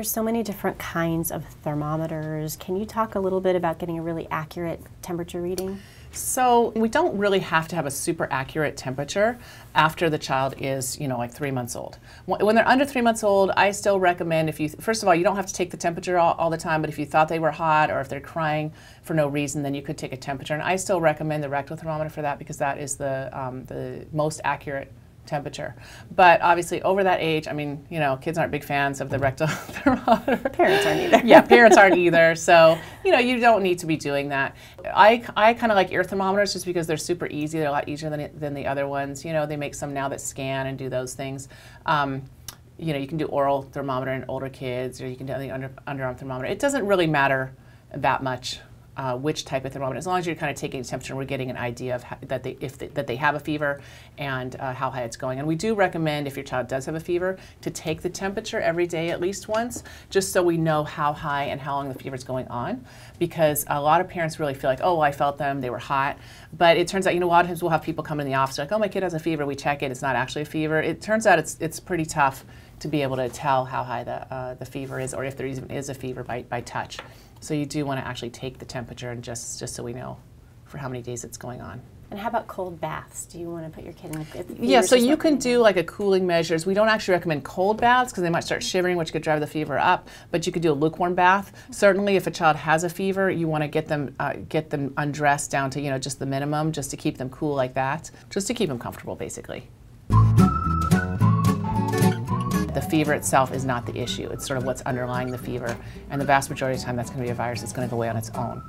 There's so many different kinds of thermometers. Can you talk a little bit about getting a really accurate temperature reading? So we don't really have to have a super accurate temperature after the child is, like 3 months old. When they're under 3 months old, I still recommend first of all, you don't have to take the temperature all the time, but if you thought they were hot or if they're crying for no reason, then you could take a temperature. And I still recommend the rectal thermometer for that because that is the most accurate temperature. But obviously over that age, kids aren't big fans of the rectal thermometer. Parents aren't either. Yeah, parents aren't either. So, you don't need to be doing that. I kind of like ear thermometers just because they're super easy. They're a lot easier than the other ones. They make some now that scan and do those things. You can do oral thermometer in older kids, or you can do the underarm thermometer. It doesn't really matter that much which type of thermometer, as long as you're kind of taking a temperature, we're getting an idea of that they have a fever and how high it's going. And we do recommend, if your child does have a fever, to take the temperature every day at least once, just so we know how high and how long the fever is going on. Because a lot of parents really feel like, oh, well, I felt them, they were hot. But it turns out, a lot of times we'll have people come in the office like, oh, my kid has a fever, we check it, it's not actually a fever. It turns out it's pretty tough to be able to tell how high the fever is, or if there even is a fever by touch. So you do want to actually take the temperature, and just so we know for how many days it's going on. And how about cold baths? Do you want to put your kid in? Yeah, so you can do like a cooling measures. We don't actually recommend cold baths because they might start shivering, which could drive the fever up. But you could do a lukewarm bath. Certainly, if a child has a fever, you want to get them undressed down to just the minimum, just to keep them cool like that, just to keep them comfortable, basically. The fever itself is not the issue. It's sort of what's underlying the fever. And the vast majority of the time, that's going to be a virus that's going to go away on its own.